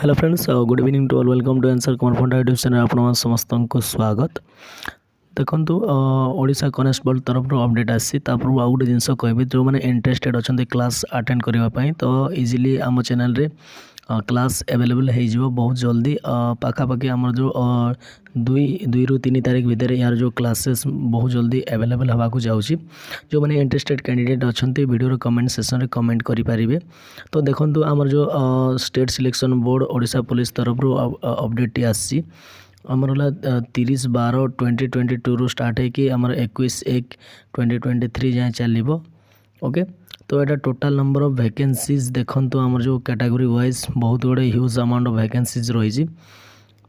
Hello friends, good evening to all. Welcome to answer कमर फंडा YouTube channel आप समस्त को स्वागत। देखो ओडिशा कनेस्टेबल तरफ अपडेट आसी पूर्व आउ गोटे जिनस कह जो मैंने इंटरेस्टेड अच्छा क्लास अटेंड करने तो इजिली आम चैनल रे क्लास अवेलेबल हो बहुत जल्दी पाखापाखि आम जो 2 ରୁ 3 तारीख भितर यार जो क्लासेस बहुत जल्दी अवेलेबल होगा जाऊँगी। जो मैंने इंटरेस्टेड कैंडिडेट अच्छा वीडियो कमेंट सेक्शन में कमेंट करेंगे। तो देखो आमर जो state selection board Odisha police तरफ अपडेट आसी आमर 30/12/2022 रू स्टार्ट होगी आमर 21/1/2023 जाए चलो। ओके, तो यहाँ टोटाल नंबर ऑफ वैकेंसीज देखो आमर जो कैटेगरी वाइज बहुत गुड़े ह्यूज अमाउंट ऑफ वैकेंसीज रही।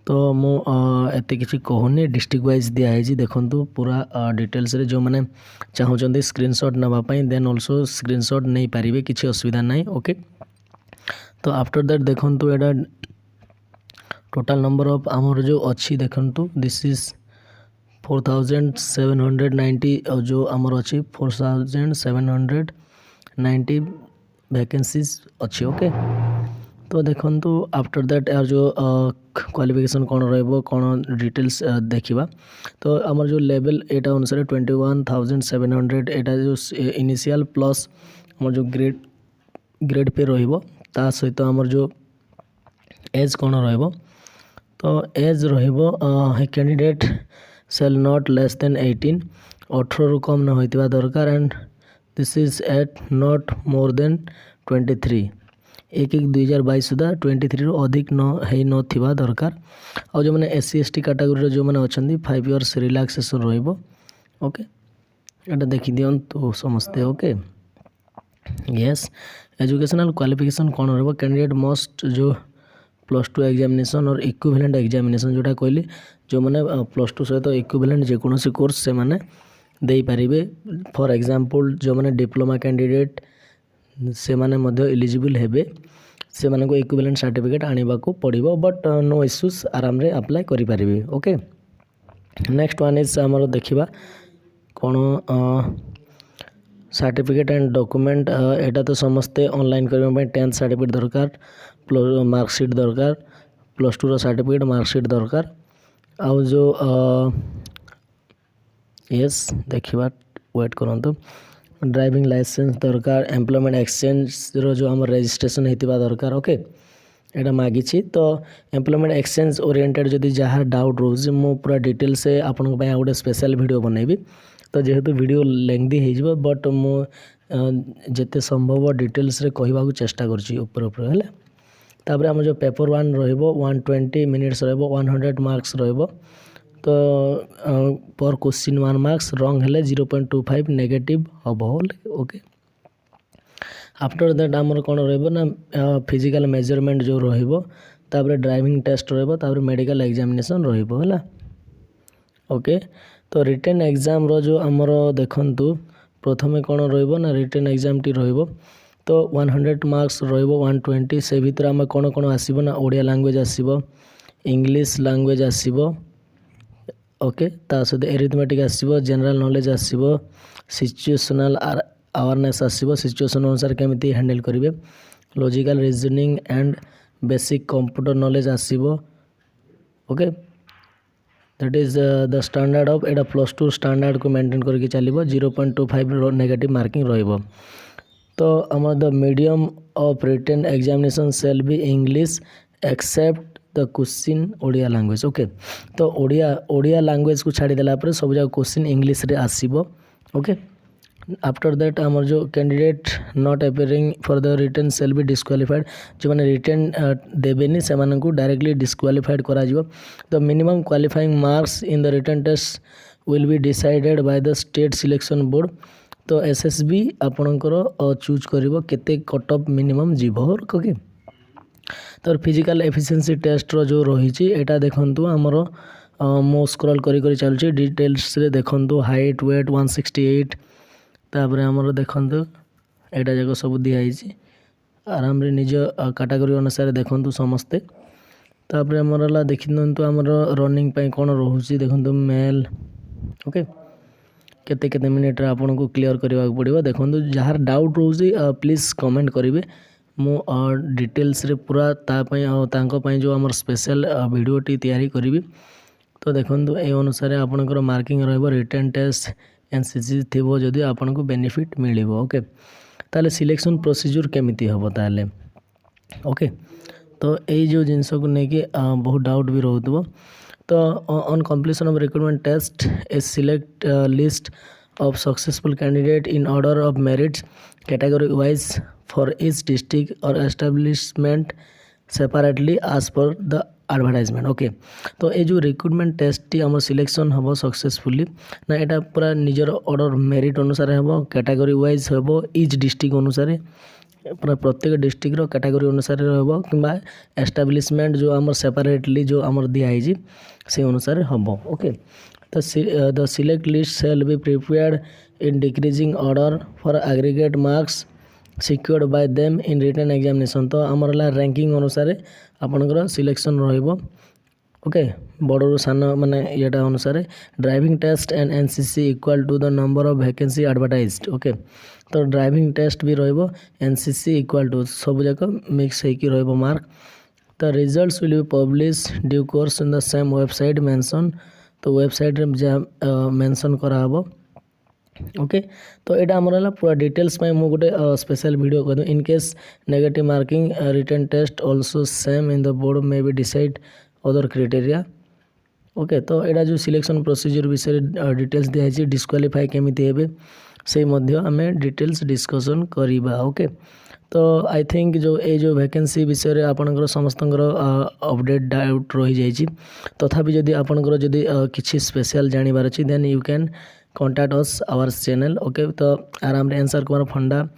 तो मुझे किसी कहूनी डिस्ट्रिक्ट वाइज दिखाई देखो पूरा डिटेल्स रे जो मैंने चाहते स्क्रीनशॉट नापाई देन ऑल्सो स्क्रीनशॉट नहीं पारे किसी असुविधा ना। ओके, तो आफ्टर दैट देखो यहाँ टोटाल नंबर ऑफ आमर जो अच्छी देखो दिस इज 4790 जो आमर अच्छी 4790 वैकेंसीज अच्छी। ओके, तो देखो आफ्टर दैट यार जो क्वालिफिकेशन कौन रहा डिटेल्स देखा। तो आमर जो लेवल एटा अनुसार 21,700 एटा जो इनिशियल प्लस आमर जो ग्रेड पे ता सहित आमर जो एज कौन रहा। तो age candidate shall not less than 18 18 रु कम न होइतिबा दरकार and this is at not more than 23 1/1/2022 सुधा 23 रु अधिक न थिबा दरकार। और जो मैंने SC/ST कैटेगरी जो मैंने अच्छा 5 इयर्स रिलैक्सेशन रहिबो। ओके, एटा देखि दियन तो समझते। ओके, यस, एजुकेशनल क्वालिफिकेशन कौन रहा कैंडिडेट मस्ट जो +2 एग्जामिनेशन और इक्विवेलेंट एग्जामिनेशन जोटा कहली जो मैंने +2 सहित इक्विवेलेंट जेकोसी कोर्स से माने दे पारिबे। फॉर एग्जांपल जो मैंने डिप्लोमा कैंडिडेट से माने मध्य एलिजिबल हेबे से माने को इक्विवेलेंट सर्टिफिकेट आनिबा को पड़िबो बट नो इश्यूज आराम रे अप्लाई करि पारिबे। ओके, नेक्स्ट वन इज हमर देखिबा कोन सर्टिफिकेट एंड डॉक्यूमेंट एटा तो समस्ते ऑनलाइन करबे 10th सर्टिफिकेट दरकार मार्कशीट दरकार +2 रो सर्टिफिकेट मार्कशीट दरकार आउ जो यस देखिबा वेट करंतु ड्राइविंग लाइसेंस दरकार एम्प्लॉयमेंट एक्सचेंज रो जो हमर रजिस्ट्रेशन हेतिबा दरकार। ओके, एटा मागिछि तो एम्प्लॉयमेंट एक्सचेंज ओरिएंटेड जदि जहाँ डाउट रोज मु पूरा डिटेल से आपन को गोटे स्पेशल वीडियो बनैबी। तो जेहेतु वीडियो लेंथी हो बट मु जिते संभव डिटेल्स रे कहबा चेष्टा करछि ऊपर है। तापर आम जो पेपर 1 रहिबो 120 मिनिट्स रहिबो 100 मार्क्स रहिबो। तो पर क्वेश्चन 1 मार्क्स रॉन्ग हेले 0.25 नेगेटिव हबो। ओके, आफ्टर दैट आमर कौन रहिबो ना फिजिकल मेजरमेंट जो रहिबो तापर ड्राइविंग टेस्ट रहिबो तापर मेडिकल एग्जामिनेशन रहिबो हला। ओके, तो रिटन एग्जाम रो जो आमर देखंतु प्रथमे कौन रहिबो ना रिटन एग्जाम टी रहिबो। तो 100 मार्क्स रहिबो 120 से भीतर आम कौन कौन आसीबो ना ओडिया लैंग्वेज आसीबो इंग्लिश लैंग्वेज आसीबो। ओके, ता सहित एरिथमेटिक आसीबो जनरल नॉलेज आसीबो सिचुएशनल अवेयरनेस आसीबो सिचुएशन अनुसार केमिति हैंडल करिवे logical reasoning and basic computer knowledge आसीबो। Okay, that is the standard of एटा +2 स्टैंडर्ड को मेंटेन करके चलिबो 0.25 नेगेटिव मार्किंग रहिबो। तो आम the medium of written examination shall be English except the question Odia language. Okay, तो ओडिया लैंग्वेज को छाड़ी देला पर सब जगह क्वेश्चन इंग्लिश रे आसीबो। ओके, आफ्टर दैट आमर जो candidate not appearing for the written shall be disqualified जो मैंने रिटन देबेनी से मानन को डायरेक्टली डिस्क्वालिफाइड करा जिवो। The minimum qualifying marks in the written test will be decided by the state selection board. तो SSB आपणकर चूज करिवो केते कट ऑफ मिनिमम जीवो। ओके, तो फिजिकल एफिशिएंसी टेस्ट रो जो रही एटा देखंतु हमरो मो स्क्रॉल करी चलछि डिटेल्स रे देखंतु हाइट वेट 168 तापर हमरो देखंतु एटा जगह सब दिखाई आराम रे निज कैटेगरी अनुसार देखंतु समस्ते। तापर हमरला देखिनंतु हमरो रनिंग पई कोन रहउछि देखंतु मेल। ओके, केते मिनिट रे आपन को क्लियर करबा पड़िबो देखंतु जहार डाउट रोजी प्लीज कमेंट करिवे मु डिटेल्स रे पूरा जो आमर स्पेशल वीडियोटी तैयारी करी। तो देखो ये अनुसार आपंकर मार्किंग रिटर्न टेस्ट एनसीसी थी जदि आपन को बेनिफिट मिल ओके। ताले सिलेक्शन प्रोसीजर केमिति हम ताले ओके। तो ये जो जिनस को लेकिन बहुत डाउट भी रोथबो। तो on completion of recruitment test a select list of successful candidate in order of merits category wise for each district or establishment separately as per the advertisement okay. तो ये जो रिक्रूटमेंट टेस्ट टी आम selection हम successfully ना यहाँ पूरा निजर ऑर्डर मेरिट अनुसार हम कैटेगरी वाइज हम ईच डिस्ट्रिक्ट अनुसार पूरा प्रत्येक डिस्ट्रिक्ट कैटेगरी अनुसार कि एस्टाब्लिशमेंट जो आम सेपरेटली जो आम दिखाई से अनुसार हम ओके। तो the select list shall be prepared in decreasing order for aggregate marks secured by them in written examination. तो आमर रैंकिंग अनुसार आपनकर सिलेक्शन रहिबो ओके। बड़रू सान माने येटा अनुसार driving test and NCC equal to the number of vacancy advertised okay. तो ड्राइविंग टेस्ट भी रहिबो एनसीसी इक्वल टू सब जाक मिक्स होइकी रहिबो mark. The results will be publish due course in the same website mention. तो website mention कराबो okay. तो यहाँ आमर पूरा डिटेल्स मु गोटे स्पेशल वीडियो कर in case negative marking written test also same in the board may be decide other criteria okay. तो यहाँ जो सिलेक्शन प्रोसीजर विषय डिटेल्स दिखाई डिस्क्वालीफाई केमिति हेबे से मध्य आमे डिटेल्स डिस्कसन करिबा ओके। तो आई थिंक जो ये जो वैकेंसी विषय आपनकर समस्तंकर अपडेट डाउट रही जाइए। तथापि जदि आपनकर जदि किछि स्पेशल जानिबार अछि then you can contact us our channel okay. तो आराम रे आंसर कुमार फंडा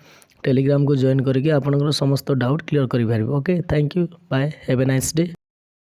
टेलीग्राम को जॉइन करके आपनकर समस्त डाउट क्लियर करि पारिबो okay. Thank you bye have a nice day.